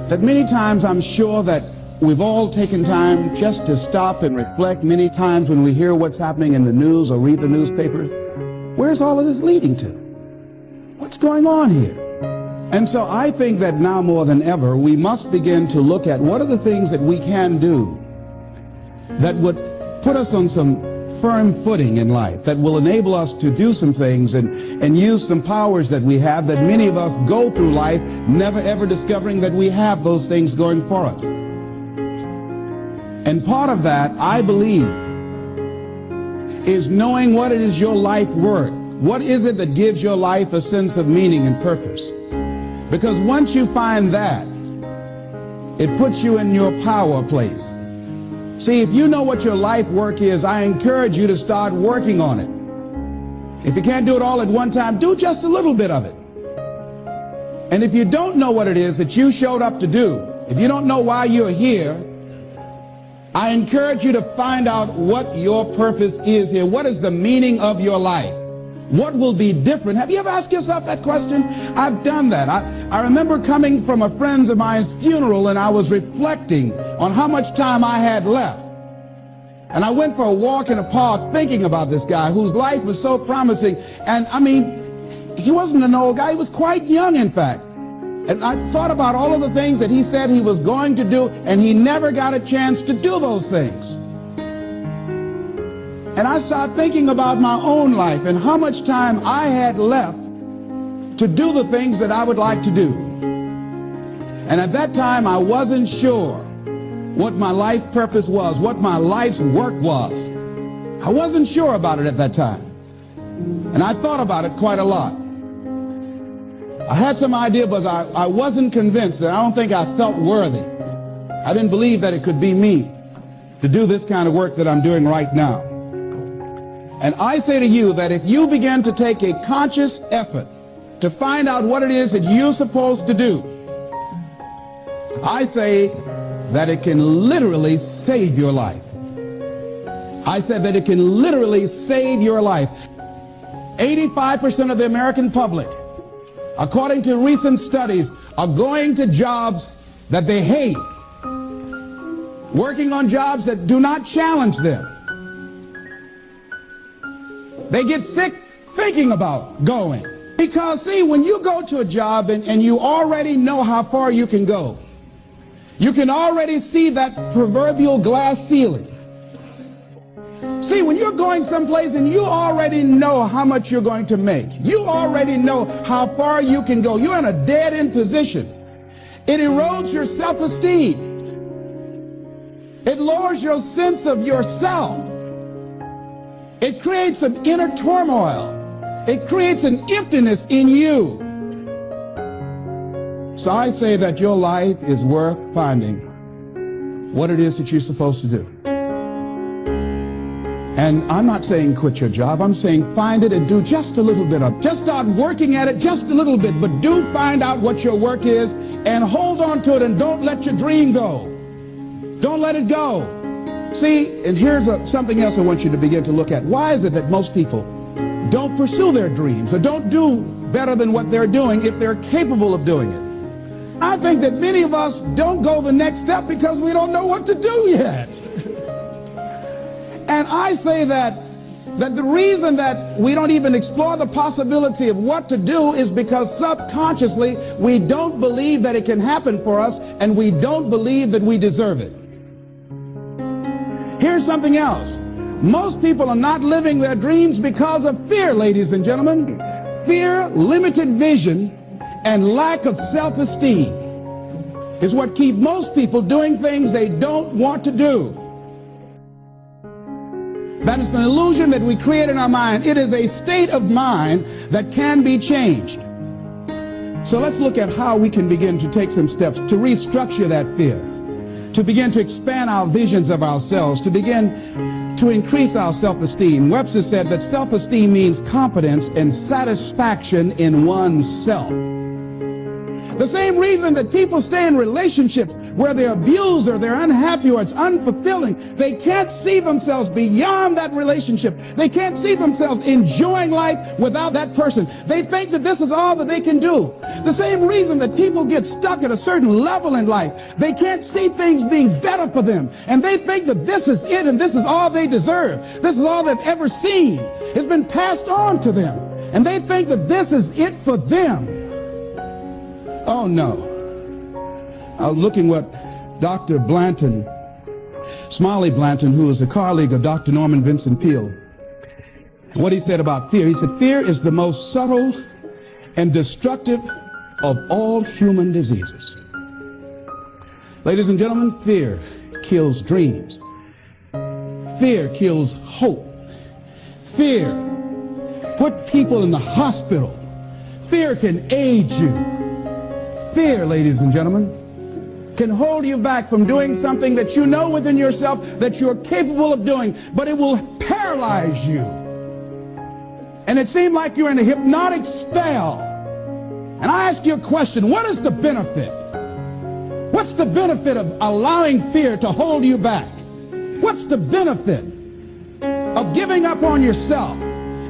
that many times I'm sure that we've all taken time just to stop and reflect many times when we hear what's happening in the news or read the newspapers. Where's all of this leading to? What's going on here? And so I think that now more than ever, we must begin to look at what are the things that we can do that would put us on some firm footing in life, that will enable us to do some things and use some powers that we have, that many of us go through life never ever discovering that we have those things going for us. And part of that, I believe, is knowing what it is your life worth. What is it that gives your life a sense of meaning and purpose? Because once you find that, it puts you in your power place. See, if you know what your life work is, I encourage you to start working on it. If you can't do it all at one time, do just a little bit of it. And if you don't know what it is that you showed up to do, if you don't know why you're here, I encourage you to find out what your purpose is here. What is the meaning of your life? What will be different? Have you ever asked yourself that question? I've done that. I remember coming from a friend of mine's funeral, and I was reflecting on how much time I had left. And I went for a walk in a park thinking about this guy whose life was so promising. And I mean, he wasn't an old guy. He was quite young, in fact. And I thought about all of the things that he said he was going to do, and he never got a chance to do those things. And I started thinking about my own life and how much time I had left to do the things that I would like to do. And at that time, I wasn't sure what my life purpose was, what my life's work was. I wasn't sure about it at that time. And I thought about it quite a lot. I had some idea, but I wasn't convinced, and I don't think I felt worthy. I didn't believe that it could be me to do this kind of work that I'm doing right now. And I say to you that if you begin to take a conscious effort to find out what it is that you're supposed to do, I say that it can literally save your life. I said that it can literally save your life. 85% of the American public, according to recent studies, are going to jobs that they hate, working on jobs that do not challenge them. They get sick thinking about going. Because, see, when you go to a job and you already know how far you can go, you can already see that proverbial glass ceiling. See, when you're going someplace and you already know how much you're going to make, you already know how far you can go, you're in a dead-end position. It erodes your self-esteem. It lowers your sense of yourself. It creates an inner turmoil. It creates an emptiness in you. So I say that your life is worth finding what it is that you're supposed to do. And I'm not saying quit your job. I'm saying find it and do just a little bit of it. Just start working at it just a little bit, but do find out what your work is and hold on to it, and don't let your dream go. Don't let it go. See, and here's something else I want you to begin to look at. Why is it that most people don't pursue their dreams or don't do better than what they're doing if they're capable of doing it? I think that many of us don't go the next step because we don't know what to do yet. And I say that the reason that we don't even explore the possibility of what to do is because subconsciously we don't believe that it can happen for us, and we don't believe that we deserve it. Here's something else. Most people are not living their dreams because of fear, ladies and gentlemen. Fear, limited vision, and lack of self-esteem is what keep most people doing things they don't want to do. That is an illusion that we create in our mind. It is a state of mind that can be changed. So let's look at how we can begin to take some steps to restructure that fear, to begin to expand our visions of ourselves, to begin to increase our self-esteem. Webster said that self-esteem means competence and satisfaction in oneself. The same reason that people stay in relationships where they're abused or they're unhappy or it's unfulfilling, they can't see themselves beyond that relationship. They can't see themselves enjoying life without that person. They think that this is all that they can do. The same reason that people get stuck at a certain level in life, they can't see things being better for them. And they think that this is it and this is all they deserve. This is all they've ever seen. It's been passed on to them. And they think that this is it for them. Oh no. I was looking what Dr. Blanton, Smiley Blanton, who is a colleague of Dr. Norman Vincent Peale, what he said about fear. He said, fear is the most subtle and destructive of all human diseases. Ladies and gentlemen, fear kills dreams. Fear kills hope. Fear put people in the hospital. Fear can aid you. Fear, ladies and gentlemen, can hold you back from doing something that you know within yourself that you're capable of doing, but it will paralyze you. And it seemed like you're in a hypnotic spell. And I ask you a question, what is the benefit? What's the benefit of allowing fear to hold you back? What's the benefit of giving up on yourself?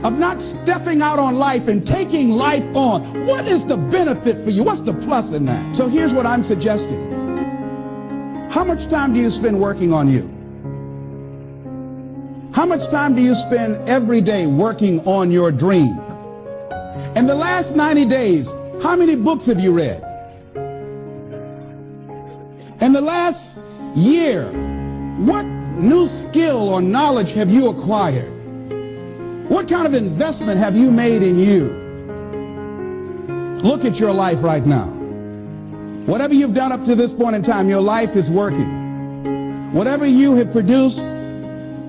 Of not stepping out on life and taking life on? What is the benefit for you? What's the plus in that? So here's what I'm suggesting. How much time do you spend working on you? How much time do you spend every day working on your dream? In the last 90 days, how many books have you read? In the last year, what new skill or knowledge have you acquired? What kind of investment have you made in you? Look at your life right now. Whatever you've done up to this point in time, your life is working. Whatever you have produced,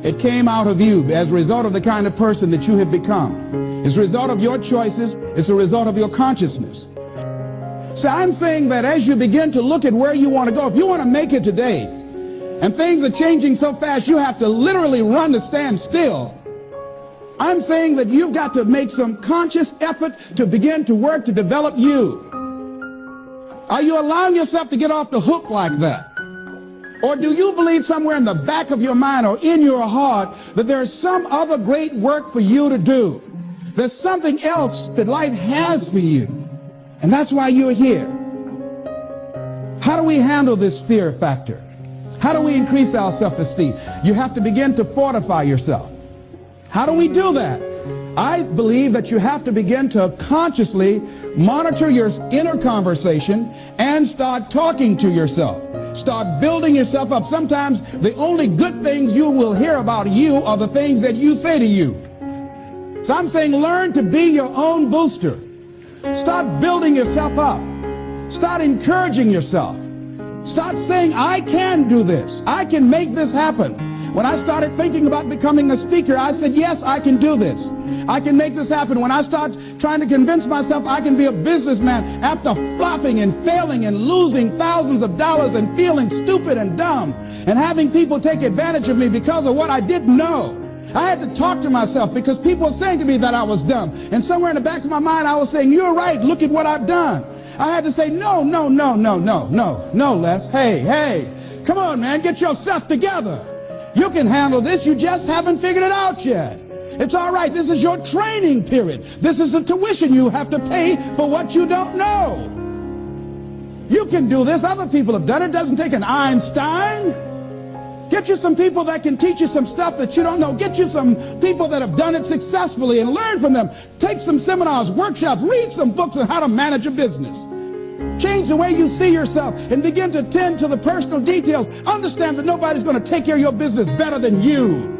it came out of you as a result of the kind of person that you have become. It's a result of your choices. It's a result of your consciousness. So I'm saying that as you begin to look at where you want to go, if you want to make it today, and things are changing so fast you have to literally run to stand still, I'm saying that you've got to make some conscious effort to begin to work to develop you. Are you allowing yourself to get off the hook like that? Or do you believe somewhere in the back of your mind or in your heart that there's some other great work for you to do? There's something else that life has for you. And that's why you're here. How do we handle this fear factor? How do we increase our self-esteem? You have to begin to fortify yourself. How do we do that? I believe that you have to begin to consciously monitor your inner conversation and start talking to yourself. Start building yourself up. Sometimes the only good things you will hear about you are the things that you say to you. So I'm saying learn to be your own booster. Start building yourself up. Start encouraging yourself. Start saying, I can do this. I can make this happen. When I started thinking about becoming a speaker, I said, yes, I can do this. I can make this happen. When I start trying to convince myself I can be a businessman after flopping and failing and losing thousands of dollars and feeling stupid and dumb and having people take advantage of me because of what I didn't know, I had to talk to myself because people were saying to me that I was dumb. And somewhere in the back of my mind, I was saying, you're right. Look at what I've done. I had to say, no, Les. Hey, come on, man. Get yourself together. You can handle this. You just haven't figured it out yet. It's all right. This is your training period. This is the tuition you have to pay for what you don't know. You can do this. Other people have done it. It doesn't take an Einstein. Get you some people that can teach you some stuff that you don't know. Get you some people that have done it successfully and learn from them. Take some seminars, workshops, read some books on how to manage a business. Change the way you see yourself and begin to tend to the personal details. Understand that nobody's going to take care of your business better than you.